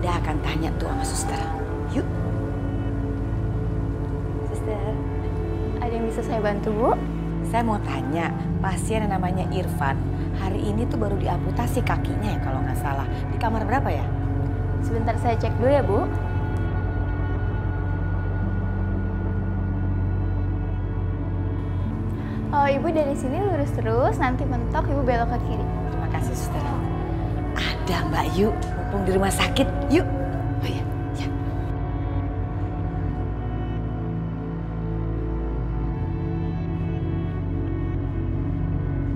Anda akan tanya tuh sama suster. Yuk. Suster, ada yang bisa saya bantu, Bu? Saya mau tanya, pasien yang namanya Irfan, hari ini tuh baru diamputasi kakinya ya kalau nggak salah. Di kamar berapa ya? Sebentar saya cek dulu ya, Bu. Oh, Ibu dari sini lurus terus, nanti mentok Ibu belok ke kiri. Terima kasih, suster. Ada Mbak Yu, mumpung di rumah sakit. Yuk. Oh iya, ya.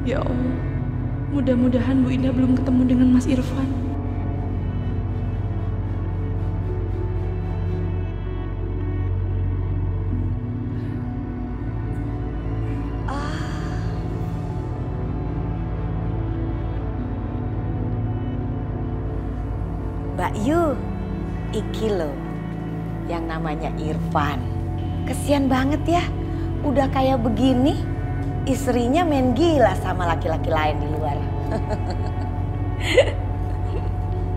Ya Allah, mudah-mudahan Bu Indah belum ketemu dengan Mas Irfan. Mbak Yu, iki loh, yang namanya Irfan. Kesian banget ya, udah kayak begini, istrinya main gila sama laki-laki lain di luar.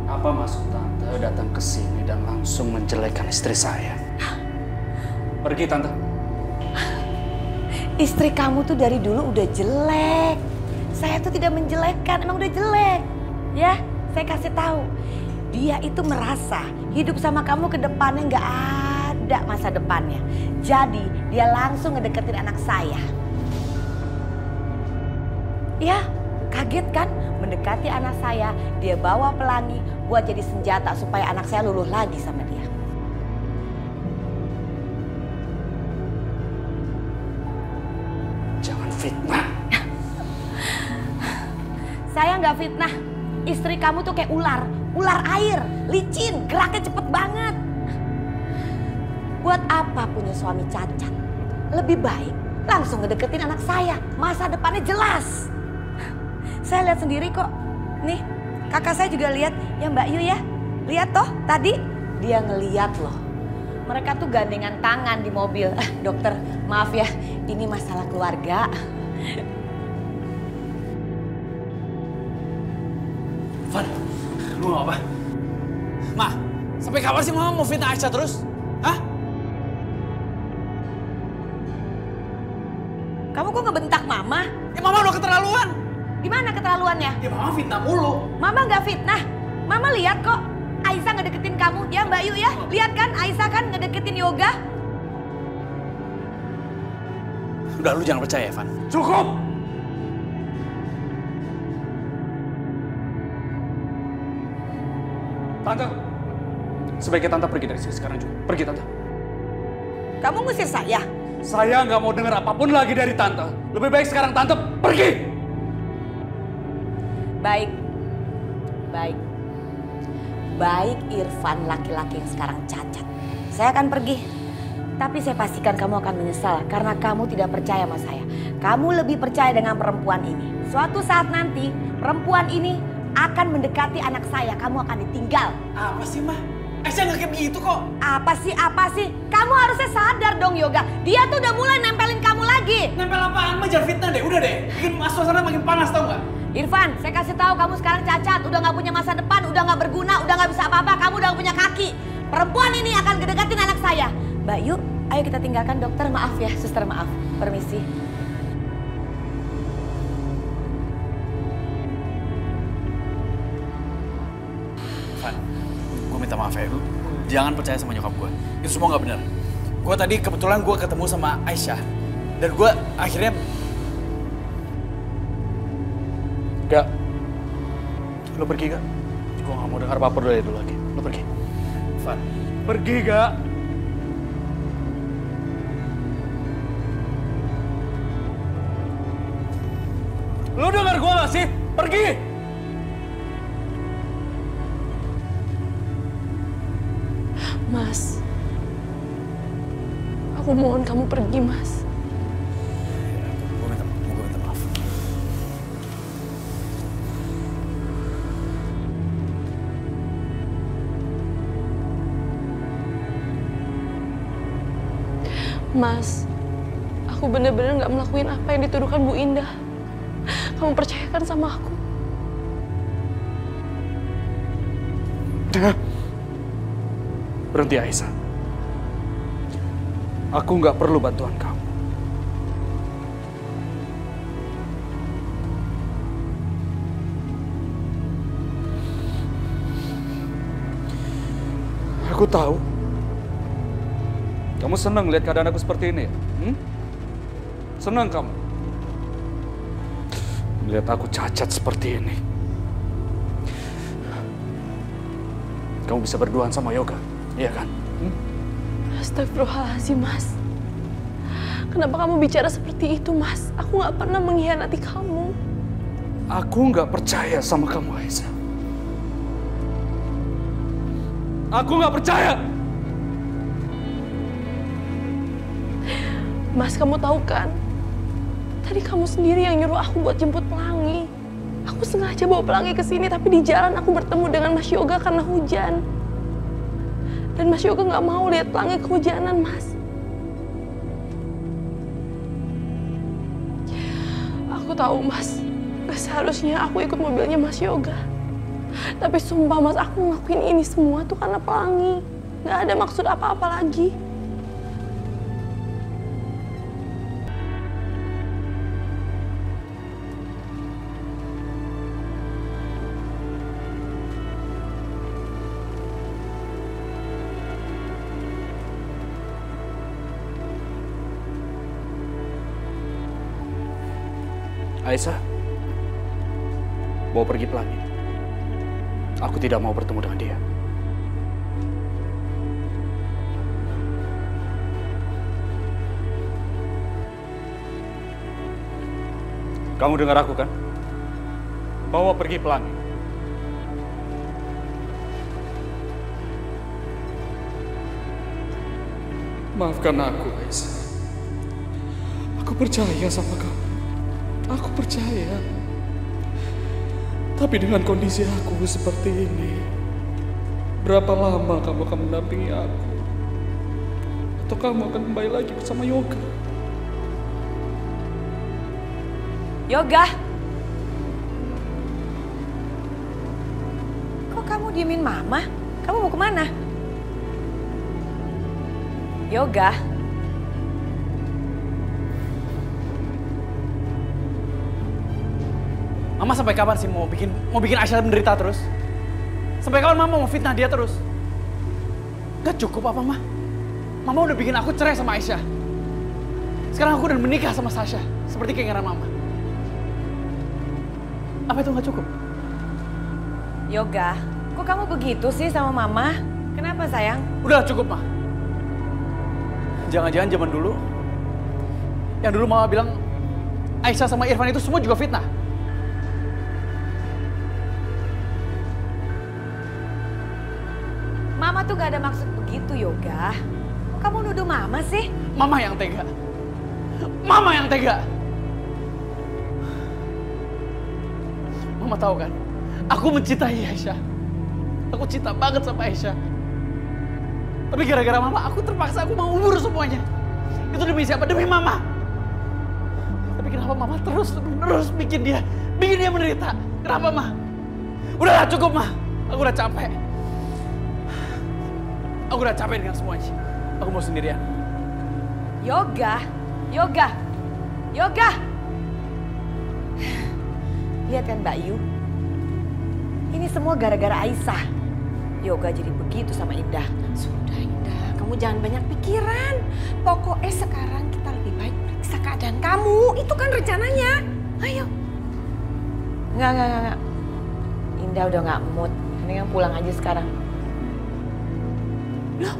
Apa maksud Tante datang ke sini dan langsung menjelekkan istri saya? Pergi Tante. Istri kamu tuh dari dulu udah jelek. Saya tuh tidak menjelekkan, emang udah jelek. Ya, saya kasih tahu. Dia itu merasa hidup sama kamu ke depannya nggak ada masa depannya. Jadi dia langsung ngedeketin anak saya. Ya, kaget kan? Mendekati anak saya, dia bawa pelangi buat jadi senjata supaya anak saya luluh lagi sama dia. Jangan fitnah. Saya nggak fitnah. Istri kamu tuh kayak ular air, licin, geraknya cepet banget. Buat apa punya suami cacat? Lebih baik langsung ngedeketin anak saya, masa depannya jelas. Saya lihat sendiri kok. Nih, kakak saya juga lihat ya Mbak Yu ya. Lihat toh tadi dia ngeliat loh. Mereka tuh gandengan tangan di mobil. Dokter, maaf ya, ini masalah keluarga. Van, lu mau apa? Ma, sampai kapan sih Mama mau fitnah Aisyah terus? Hah? Kamu kok ngebentak Mama? Ya Mama udah keterlaluan. Gimana keterlaluannya? Ya Mama fitnah mulu. Mama nggak fitnah. Mama lihat kok Aisyah ngedeketin kamu. Ya Mbak Yu ya, lihat kan Aisyah kan ngedeketin Yoga. Udah lu jangan percaya, Van. Cukup! Tante, sebaiknya Tante pergi dari sini sekarang juga. Pergi Tante. Kamu ngusir saya? Saya nggak mau dengar apapun lagi dari Tante. Lebih baik sekarang Tante pergi. Baik. Baik Irfan laki-laki yang sekarang cacat. Saya akan pergi. Tapi saya pastikan kamu akan menyesal karena kamu tidak percaya sama saya. Kamu lebih percaya dengan perempuan ini. Suatu saat nanti perempuan ini akan mendekati anak saya. Kamu akan ditinggal. Apa sih, Ma? Aisyah nggak kayak begitu kok. Apa sih? Kamu harusnya sadar dong Yoga. Dia tuh udah mulai nempelin kamu lagi. Nempel apaan? Ma jangan fitnah deh. Udah deh. Bikin suasana makin panas tau nggak? Irfan, saya kasih tahu kamu sekarang cacat, udah nggak punya masa depan, udah nggak berguna, udah nggak bisa apa-apa, kamu udah gak punya kaki. Perempuan ini akan kedekatin anak saya. Mbak Yu, ayo kita tinggalkan dokter, maaf ya, suster maaf, permisi. Van, gue minta maaf ya. Lu jangan percaya sama nyokap gue. Itu semua nggak benar. Gue tadi kebetulan gue ketemu sama Aisyah. Dan gue akhirnya... Gak. Lo pergi gak? Gue gak mau dengar apa-apa dari dulu lagi. Lo pergi. Van. Pergi gak? Lo dengar gue gak sih? Pergi! Mas, aku mohon kamu pergi, Mas. Gue minta maaf. Mas, aku bener-bener gak melakukan apa yang dituduhkan Bu Indah. Kamu percayakan sama aku. Berhenti Aisyah. Aku nggak perlu bantuan kamu. Aku tahu. Kamu senang lihat keadaan aku seperti ini ya? Senang kamu? Melihat aku cacat seperti ini. Kamu bisa berduaan sama Yoga, iya kan? Astagfirullahaladzim, Mas. Kenapa kamu bicara seperti itu, Mas? Aku nggak pernah mengkhianati kamu. Aku nggak percaya sama kamu, Aisyah. Aku nggak percaya. Mas, kamu tahu kan? Tadi kamu sendiri yang nyuruh aku buat jemput Pelangi. Aku sengaja bawa Pelangi ke sini, tapi di jalan aku bertemu dengan Mas Yoga karena hujan. Dan Mas Yoga nggak mau lihat Pelangi kehujanan, Mas. Aku tahu, Mas. Gak seharusnya aku ikut mobilnya Mas Yoga. Tapi sumpah, Mas, aku ngelakuin ini semua tuh karena Pelangi. Gak ada maksud apa-apa lagi. Aisyah, bawa pergi Pelangi. Aku tidak mau bertemu dengan dia. Kamu dengar aku kan? Bawa pergi Pelangi. Maafkan aku, Aisyah. Aku percaya sama kamu. Aku percaya. Tapi dengan kondisi aku seperti ini, berapa lama kamu akan mendampingi aku? Atau kamu akan kembali lagi bersama Yoga? Yoga! Kok kamu diemin Mama? Kamu mau kemana? Yoga! Mama sampai kapan sih mau bikin Aisyah menderita terus? Sampai kapan Mama mau fitnah dia terus? Gak cukup apa, Ma? Mama udah bikin aku cerai sama Aisyah. Sekarang aku udah menikah sama Sasha, seperti keinginan Mama. Apa itu gak cukup? Yoga, kok kamu begitu sih sama Mama? Kenapa sayang? Udah cukup, Ma. Jangan-jangan zaman dulu, yang dulu Mama bilang Aisyah sama Irfan itu semua juga fitnah. Mama tuh gak ada maksud begitu, Yoga. Kok kamu nuduh Mama sih? Mama yang tega. Mama yang tega. Mama tahu kan, aku mencintai Aisyah. Aku cinta banget sama Aisyah. Tapi gara-gara Mama, aku terpaksa aku mau urus semuanya. Itu demi siapa? Demi Mama. Tapi kenapa Mama terus bikin dia menderita? Kenapa, Ma? Udahlah, cukup, Ma. Aku udah capek. Aku udah capek dengan semuanya. Aku mau sendirian. Yoga, Yoga, Yoga. Lihat kan Mbak Yu, ini semua gara-gara Aisyah. Yoga jadi begitu sama Indah. Sudah Indah, kamu jangan banyak pikiran. Pokoknya sekarang kita lebih baik periksa keadaan kamu. Itu kan rencananya. Ayo. Enggak. Indah udah nggak mood. Mendingan pulang aja sekarang. Loh,